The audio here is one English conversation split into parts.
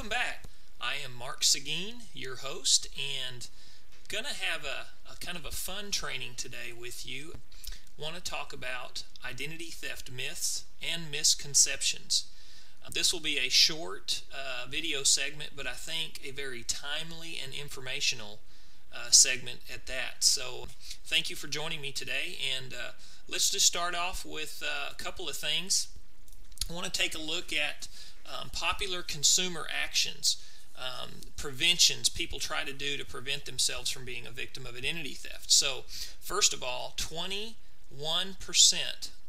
welcome back. I am Mark Seguin, your host, and gonna have a kind of a fun training today with you. Want to talk about identity theft myths and misconceptions. This will be a short video segment, but I think a very timely and informational segment at that. So thank you for joining me today, and let's just start off with a couple of things. I want to take a look at popular consumer actions, preventions people try to do to prevent themselves from being a victim of identity theft. So first of all, 21%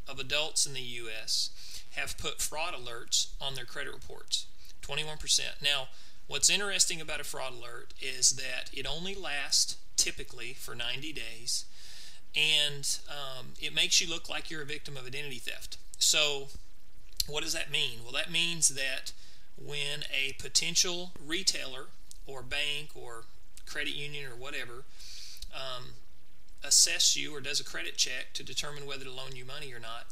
of adults in the U.S. have put fraud alerts on their credit reports. 21%. Now, what's interesting about a fraud alert is that it only lasts typically for 90 days, and it makes you look like you're a victim of identity theft. So what does that mean? Well, that means that when a potential retailer or bank or credit union or whatever assess you or does a credit check to determine whether to loan you money or not,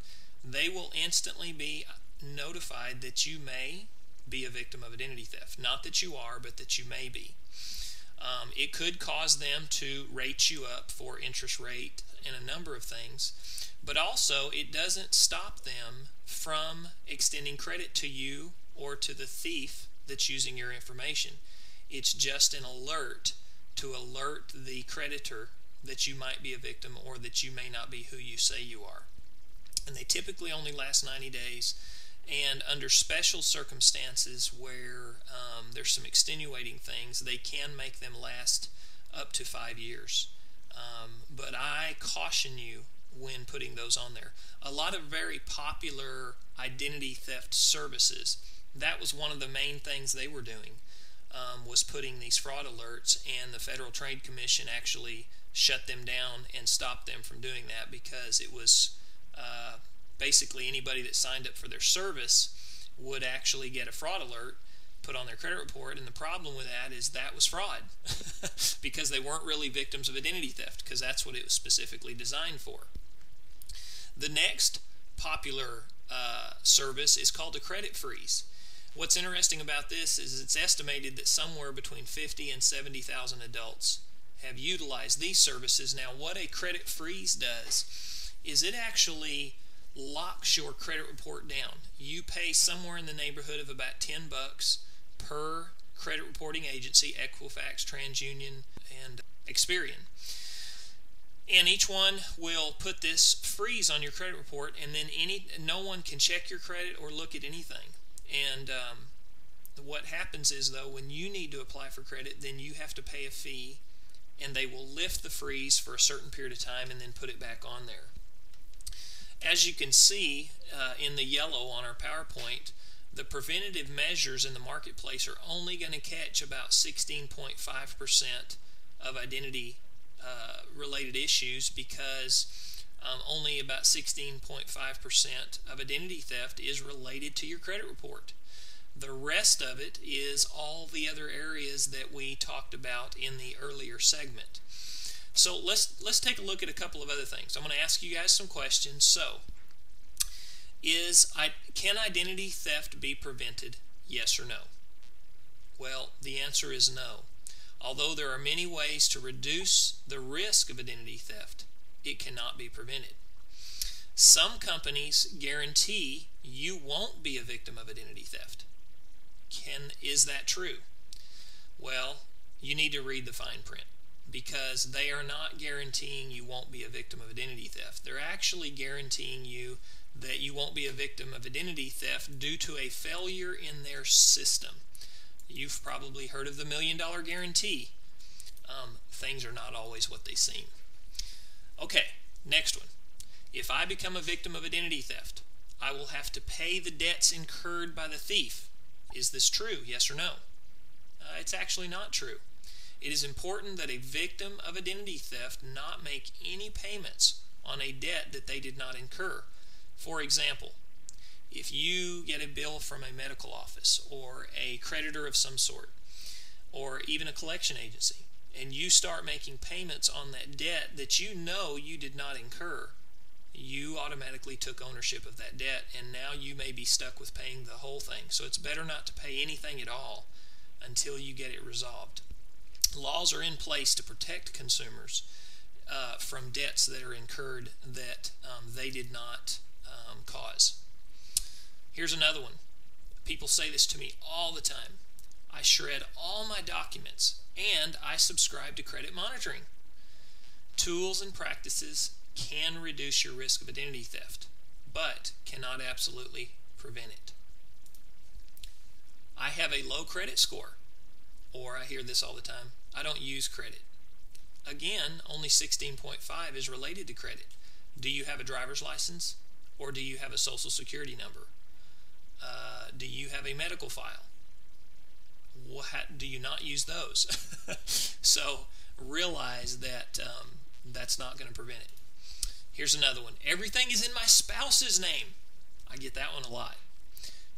they will instantly be notified that you may be a victim of identity theft. Not that you are, but that you may be. It could cause them to rate you up for interest rate and a number of things, but also it doesn't stop them from extending credit to you or to the thief that's using your information. It's just an alert to alert the creditor that you might be a victim or that you may not be who you say you are. And they typically only last 90 days, and under special circumstances where there's some extenuating things, they can make them last up to 5 years. But I caution you when putting those on there. A lot of very popular identity theft services, that was one of the main things they were doing, was putting these fraud alerts, and the Federal Trade Commission actually shut them down and stopped them from doing that because it was basically anybody that signed up for their service would actually get a fraud alert put on their credit report, and the problem with that is that was fraud because they weren't really victims of identity theft, because that's what it was specifically designed for. The next popular service is called a credit freeze. What's interesting about this is it's estimated that somewhere between 50 and 70,000 adults have utilized these services. Now, what a credit freeze does is it actually locks your credit report down. You pay somewhere in the neighborhood of about $10 per credit reporting agency: Equifax, TransUnion, and Experian. And each one will put this freeze on your credit report, and then no one can check your credit or look at anything. And what happens is, though, when you need to apply for credit, then you have to pay a fee, and they will lift the freeze for a certain period of time and then put it back on there. As you can see in the yellow on our PowerPoint, the preventative measures in the marketplace are only going to catch about 16.5% of identity related issues, because only about 16.5% of identity theft is related to your credit report. The rest of it is all the other areas that we talked about in the earlier segment. So let's take a look at a couple of other things. I'm going to ask you guys some questions. So, can identity theft be prevented? Yes or no? Well, the answer is no. Although there are many ways to reduce the risk of identity theft, it cannot be prevented. Some companies guarantee you won't be a victim of identity theft. Is that true? Well, you need to read the fine print, because they are not guaranteeing you won't be a victim of identity theft. They're actually guaranteeing you that you won't be a victim of identity theft due to a failure in their system. You've probably heard of the $1 million guarantee. Things are not always what they seem. Okay, next one. If I become a victim of identity theft, I will have to pay the debts incurred by the thief. Is this true? Yes or no? It's actually not true. It is important that a victim of identity theft not make any payments on a debt that they did not incur. For example, if you get a bill from a medical office or a creditor of some sort, or even a collection agency, and you start making payments on that debt that you know you did not incur, you automatically took ownership of that debt, and now you may be stuck with paying the whole thing. So it's better not to pay anything at all until you get it resolved. Laws are in place to protect consumers from debts that are incurred that they did not cause. Here's another one. People say this to me all the time. I shred all my documents and I subscribe to credit monitoring. Tools and practices can reduce your risk of identity theft, but cannot absolutely prevent it. I have a low credit score, or I hear this all the time, I don't use credit. Again, only 16.5 is related to credit. Do you have a driver's license, or do you have a social security number? Do you have a medical file? Do you not use those? So realize that that's not going to prevent it. Here's another one. Everything is in my spouse's name. I get that one a lot.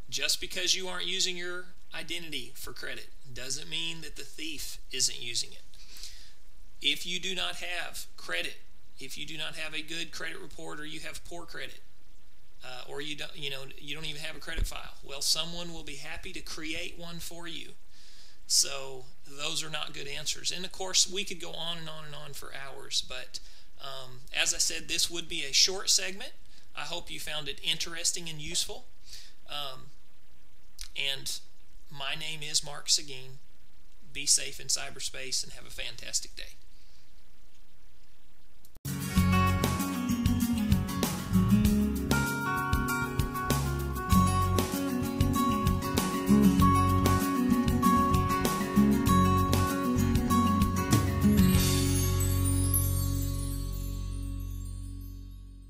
Just because you aren't using your identity for credit doesn't mean that the thief isn't using it. If you do not have credit, if you do not have a good credit report, or you have poor credit, or you don't even have a credit file, well, someone will be happy to create one for you. So those are not good answers. And of course, we could go on and on and on for hours, but as I said, this would be a short segment. I hope you found it interesting and useful. And my name is Mark Seguin. Be safe in cyberspace and have a fantastic day.